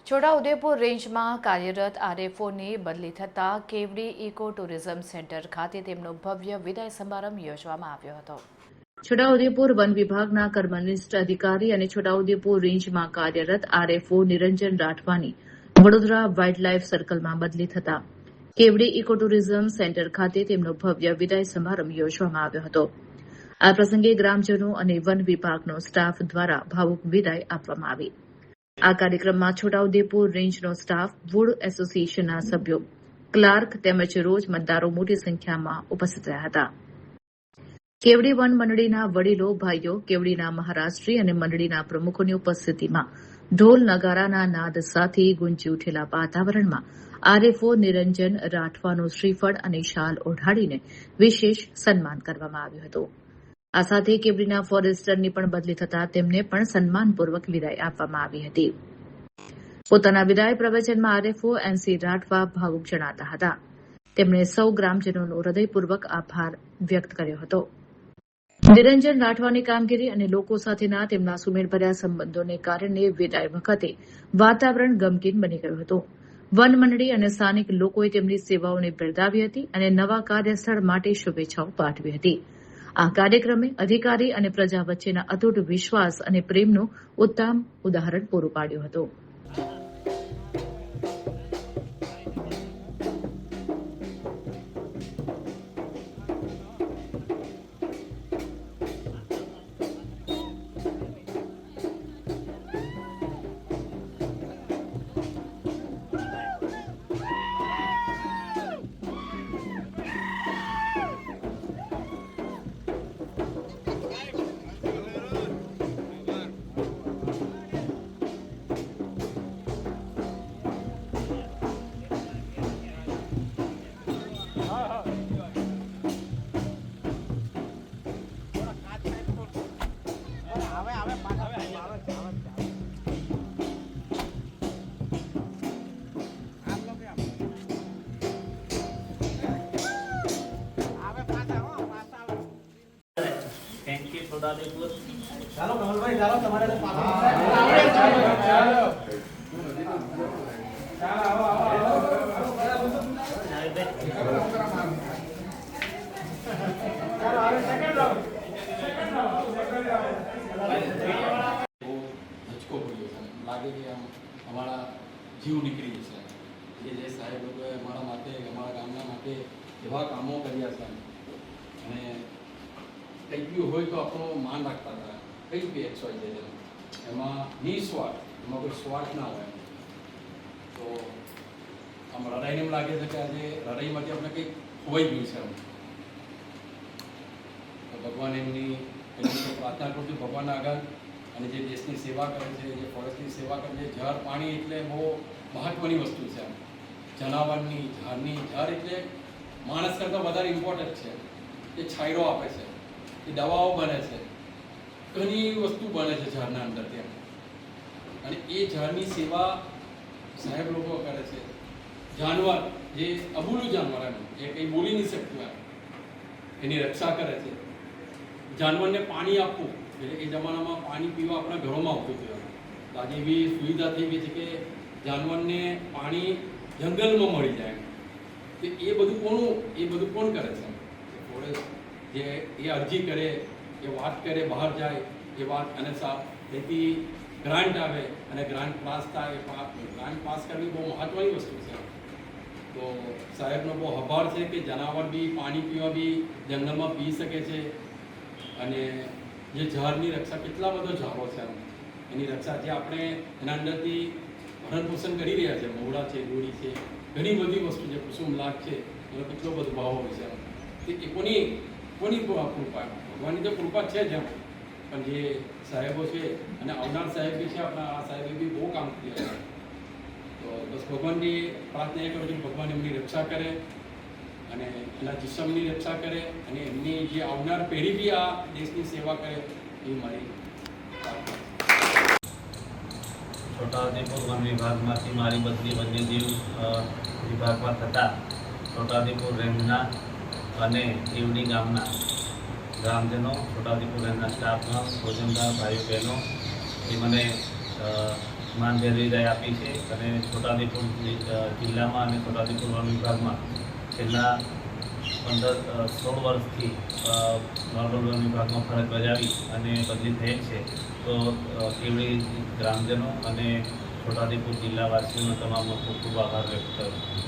છોટાઉદેપુર રેન્જમાં કાર્યરત આરએફઓની બદલી થતાં કેવડી ઇકો ટુરિઝમ સેન્ટર ખાતે તેમનો ભવ્ય વિદાય સમારંભ યોજવામાં આવ્યો હતો. છોટાઉદેપુર વન વિભાગના કર્મનિષ્ઠ અધિકારી અને છોટાઉદેપુર રેન્જમાં કાર્યરત આરએફઓ નિરંજન રાઠવાની વડોદરા વાઇલ્ડલાઇફ સર્કલમાં બદલી થતાં કેવડી ઇકો ટુરિઝમ સેન્ટર ખાતે તેમનો ભવ્ય વિદાય સમારંભ યોજવામાં આવ્યો હતો. આ પ્રસંગે ગ્રામજનો અને વન વિભાગનો સ્ટાફ દ્વારા ભાવુક વિદાય આપવામાં આવી. આ કાર્યક્રમમાં છોટાઉદેપુર રેન્જનો સ્ટાફ, વુડ એસોસિએશનના સભ્યો, ક્લાર્ક તેમજ રોજ મતદારો મોટી સંખ્યામાં ઉપસ્થિત રહ્યા હતા. કેવડી વન મંડળીના વડીલો, ભાઈઓ, કેવડીના મહારાષ્ટ્રી અને મંડળીના પ્રમુખોની ઉપસ્થિતિમાં ઢોલ નગારાના નાદ સાથે ગુંજી ઉઠેલા વાતાવરણમાં આરએફઓ નિરંજન રાઠવાનું શ્રીફળ અને શાલ ઓઢાડીને વિશેષ સન્માન કરવામાં આવ્યું હતું. આ સાથે કેવડીના ફોરેસ્ટરની પણ બદલી થતાં તેમને પણ સન્માનપૂર્વક વિદાય આપવામાં આવી હતી. પોતાના વિદાય પ્રવચનમાં આરએફઓ એનસી રાઠવા ભાવુક જણાતા હતા. તેમણે સૌ ગ્રામજનોનો હૃદયપૂર્વક આભાર વ્યક્ત કર્યો હતો. નિરંજન રાઠવાની કામગીરી અને લોકો સાથેના તેમના સુમેળભર્યા સંબંધોને કારણે વિદાય વખતે વાતાવરણ ગમગીન બની ગયું હતું. વન મંડળી અને સ્થાનિક લોકોએ તેમની સેવાઓને બિરદાવી હતી અને નવા કાર્યસ્થળ માટે શુભેચ્છાઓ પાઠવી હતી. આ કાર્યક્રમે અધિકારી અને પ્રજા વચ્ચેના અતૂટ વિશ્વાસ અને પ્રેમનું ઉત્તમ ઉદાહરણ પૂરું પાડ્યું હતું. ચાલો કમલભાઈ, ચાલો તમારે તો પાછળ લાગે કે અમારા જીવ નીકળી જશે કે જે સાહેબ લોકોએ અમારા માટે, અમારા ગામના માટે એવા કામો કર્યા છે અને કંઈક બી હોય તો આપણો માન રાખતા હતા. કંઈ બી XYZ એમાં નિસ્વાર્થ, એમાં કોઈ સ્વાર્થ ના હોય. તો આમ રડાઈને એમ લાગે છે કે આજે રડાઈમાંથી આપણે કંઈક ખોવાઈ ગયું છે. તો ભગવાન એમની પ્રાર્થના કરું છું ભગવાનના આગળ. અને જે દેશની સેવા કરે છે, જે ફોરેસ્ટની સેવા કરે છે, ઝાડ પાણી એટલે બહુ મહત્ત્વની વસ્તુ છે. જનાવરની, ઝાડની, ઝાડ એટલે માણસ કરતાં વધારે ઇમ્પોર્ટન્ટ છે. એ છાંયડો આપે છે, એ દવાઓ બને છે, ઘણી વસ્તુ બને છે ઝાડના અંદર ત્યાં. અને એ ઝાડની સેવા સાહેબ લોકો કરે છે. જાનવર જે અબૂલું જાનવર એમ એ કંઈ બોલી નહીં શકતું એની રક્ષા કરે છે. જાનવરને પાણી આપવું, એટલે એ જમાનામાં પાણી પીવા આપણા ઘરોમાં આવતું હતું. આજે એવી સુવિધા થઈ ગઈ છે કે જાનવરને પાણી જંગલમાં મળી જાય. તો એ બધું કોણ કરે છે? ફોરેસ્ટ જે એ અરજી કરે, એ વાત કરે, બહાર જાય એ વાત, અને તેથી ગ્રાન્ટ આવે અને ગ્રાન્ટ પાસ થાય. ગ્રાન્ટ પાસ કરવી બહુ મહત્ત્વની વસ્તુ છે. તો સાહેબનો બહુ આભાર છે કે જનાવર બી પાણી પીવા બી જંગલમાં પી શકે છે. અને જે ઝાડની રક્ષા, કેટલા બધો ઝાડો છે એની રક્ષા જે આપણે એના અંદરથી ભરણપોષણ કરી રહ્યા છે. મહુડા છે, દોરી છે, ઘણી બધી વસ્તુ છે. કુસુમ લાખ છે, એનો કેટલો બધો ભાવ હોય છે. એ કોની કૃપા? ભગવાનની તો કૃપા છે જ એમ. પણ જે સાહેબો છે અને આવનાર સાહેબ બી છે, આપણા આ સાહેબે બી બહુ કામ કર્યા છે. તો બસ ભગવાનની પ્રાર્થના એ કરું છું, ભગવાન એમની રક્ષા કરે અને એના જિસ્મની રક્ષા કરે અને એમની જે આવનાર પેઢી બી આ દેશની સેવા કરે, એ મારી છોટાઉદેપુર વન વિભાગમાંથી મારી બદલી વન્યજીવ વિભાગમાં થતાં છોટાઉદેપુર રેન્જના અને કેવડી ગામના ગ્રામજનો, છોટાઉદેપુર રેન્જના સ્ટાફના રોજંદાર ભાઈઓ બહેનો એ મને માનભેર વિદાય આપી છે અને છોટાઉદેપુર જિલ્લામાં અને છોટાઉદેપુર વન વિભાગમાં છેલ્લા 16 વર્ષથી નોર્મલ વન વિભાગમાં ફરજ બજાવી અને બદલી થયેલ છે. તો કેવડી ગ્રામજનો અને છોટાઉદેપુર જિલ્લાવાસીઓનો તમામનો ખૂબ ખૂબ આભાર વ્યક્ત કરું છું.